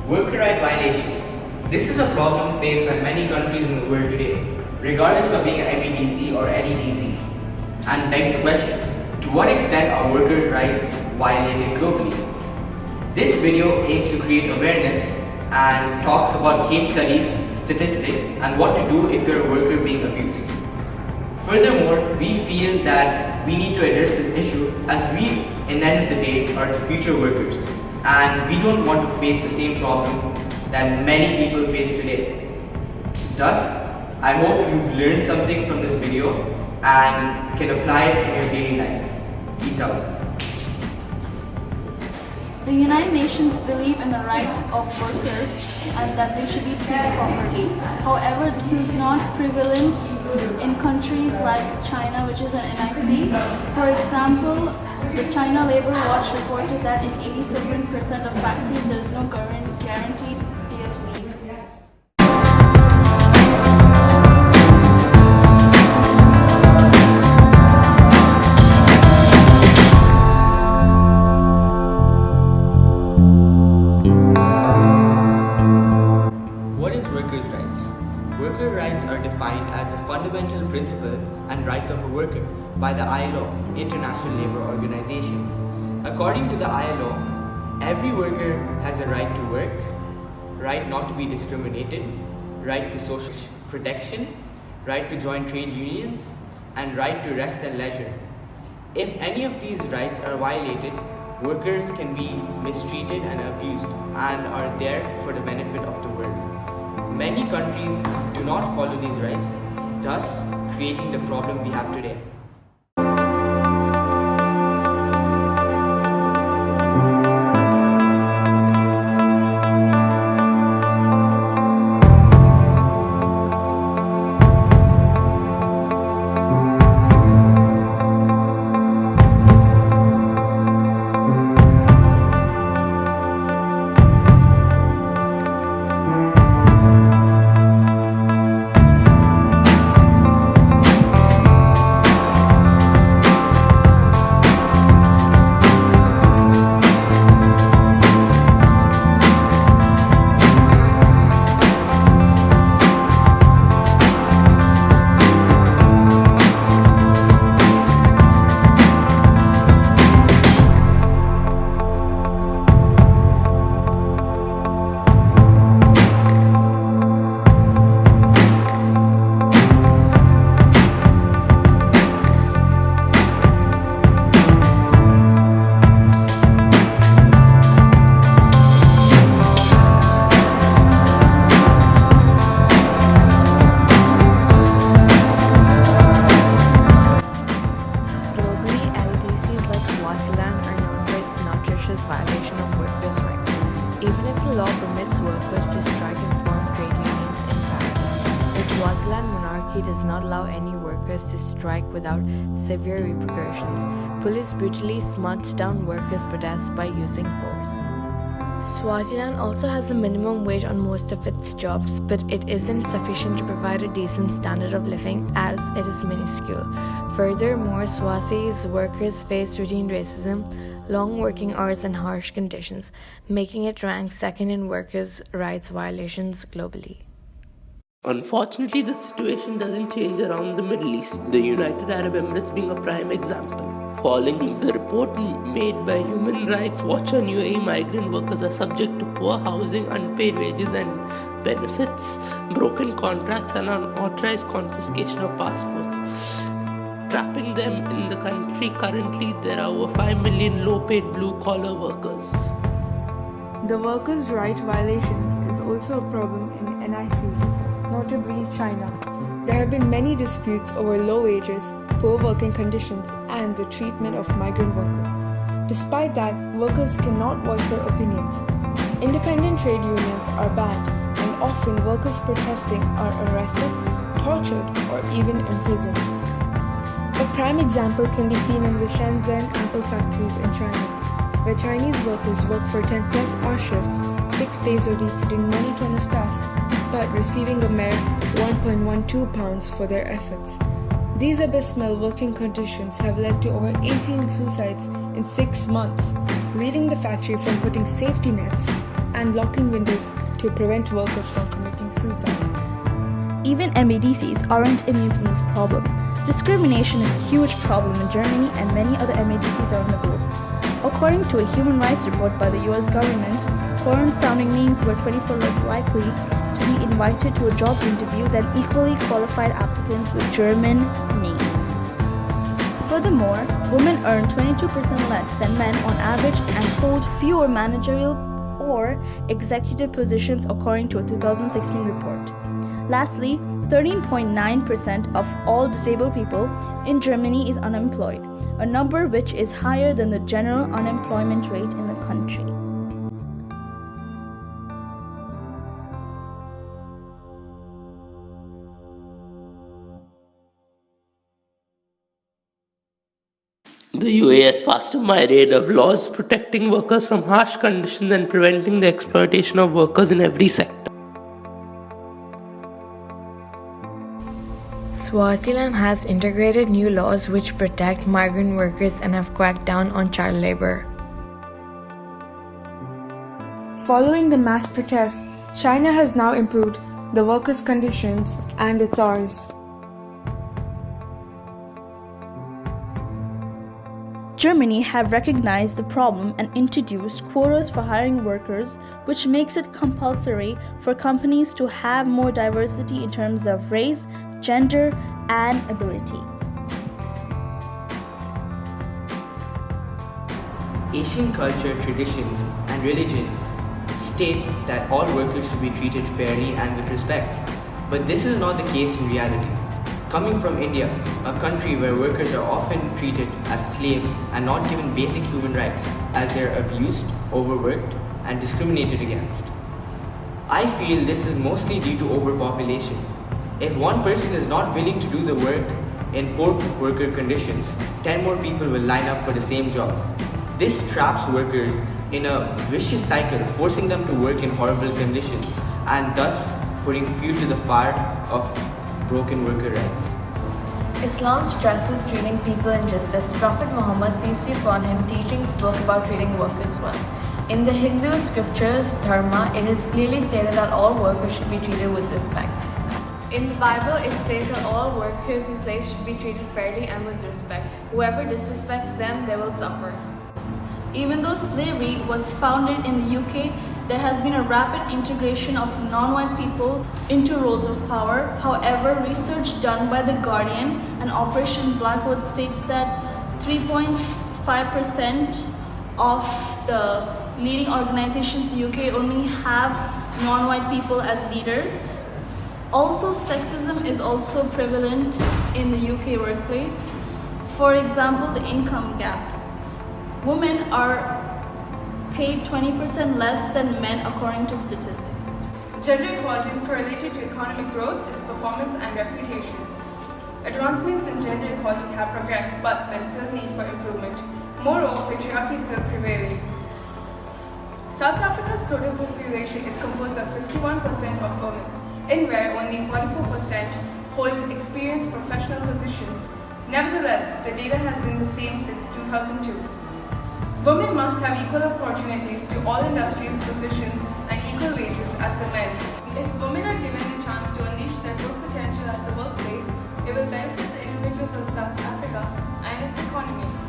Worker right violations. This is a problem faced by many countries in the world today, regardless of being an MEDC or NEDC, and begs the question, to what extent are workers' rights violated globally? This video aims to create awareness and talks about case studies, statistics, and what to do if you're a worker being abused. Furthermore, we feel that we need to address this issue as we, in the end of the day, are the future workers, and we don't want to face the same problem that many people face today. Thus, I hope you've learned something from this video and can apply it in your daily life. Peace out. The United Nations believe in the right of workers and that they should be treated properly. However, this is not prevalent in countries like China, which is an NIC. For example, the China Labor Watch reported that in 87% of factories there is no guaranteed day of leave. What is workers' rights? Worker rights are defined as the fundamental principles and rights of a worker by the ILO, International Labour Organization. According to the ILO, every worker has a right to work, right not to be discriminated, right to social protection, right to join trade unions, and right to rest and leisure. If any of these rights are violated, workers can be mistreated and abused and are there for the benefit of the world. Many countries do not follow these rights, thus creating the problem we have today. Violation of workers' rights. Even if the law permits workers to strike and form trade unions in practice, the Swaziland monarchy does not allow any workers to strike without severe repercussions. Police brutally smudge down workers' protests by using force. Swaziland also has a minimum wage on most of its jobs, but it isn't sufficient to provide a decent standard of living as it is minuscule. Furthermore, Swazi's workers face routine racism, long working hours and harsh conditions, making it rank second in workers' rights violations globally. Unfortunately, the situation doesn't change around the Middle East, the United Arab Emirates being a prime example. Following the report made by Human Rights Watch on UAE, migrant workers are subject to poor housing, unpaid wages and benefits, broken contracts and unauthorized confiscation of passports, trapping them in the country. Currently, there are over 5 million low-paid blue-collar workers. The workers' right violations is also a problem in NICs, notably China. There have been many disputes over low wages, poor working conditions, and the treatment of migrant workers. Despite that, workers cannot voice their opinions. Independent trade unions are banned, and often workers protesting are arrested, tortured, or even imprisoned. A prime example can be seen in the Shenzhen apple factories in China, where Chinese workers work for 10+ hour shifts, 6 days a week doing monotonous tasks, but receiving a mere £1.12 for their efforts. These abysmal working conditions have led to over 18 suicides in 6 months, leading the factory from putting safety nets and locking windows to prevent workers from committing suicide. Even MADCs aren't immune from this problem. Discrimination is a huge problem in Germany and many other MADCs around the globe. According to a human rights report by the US government, foreign-sounding names were 24 less likely to be invited to a job interview than equally qualified applicants with German names. Furthermore, women earn 22% less than men on average and hold fewer managerial or executive positions according to a 2016 report. Lastly, 13.9% of all disabled people in Germany is unemployed, a number which is higher than the general unemployment rate in the country. The UAE has passed a myriad of laws protecting workers from harsh conditions and preventing the exploitation of workers in every sector. Swaziland has integrated new laws which protect migrant workers and have cracked down on child labor. Following the mass protests, China has now improved the workers' conditions and its hours. Germany have recognized the problem and introduced quotas for hiring workers, which makes it compulsory for companies to have more diversity in terms of race, gender, and ability. Asian culture, traditions, and religion state that all workers should be treated fairly and with respect. But this is not the case in reality. Coming from India, a country where workers are often treated as slaves and not given basic human rights, as they are abused, overworked, and discriminated against. I feel this is mostly due to overpopulation. If one person is not willing to do the work in poor worker conditions, 10 more people will line up for the same job. This traps workers in a vicious cycle, forcing them to work in horrible conditions and thus putting fuel to the fire of broken worker rights. Islam stresses treating people in justice. Prophet Muhammad, peace be upon him, teaching spoke about treating workers well. In the Hindu scriptures, Dharma, it is clearly stated that all workers should be treated with respect. In the Bible, it says that all workers and slaves should be treated fairly and with respect. Whoever disrespects them, they will suffer. Even though slavery was founded in the UK, there has been a rapid integration of non-white people into roles of power. However, research done by The Guardian and Operation Blackwood states that 3.5% of the leading organizations in the UK only have non-white people as leaders. Also, sexism is also prevalent in the UK workplace. For example, the income gap. Women are paid 20% less than men according to statistics. Gender equality is correlated to economic growth, its performance, and reputation. Advancements in gender equality have progressed, but there's still need for improvement. Moreover, patriarchy is still prevailing. South Africa's total population is composed of 51% of women, in where only 44% hold experienced professional positions. Nevertheless, the data has been the same since 2002. Women must have equal opportunities to all industries, positions, and equal wages as the men. If women are given the chance to unleash their full potential at the workplace, it will benefit the individuals of South Africa and its economy.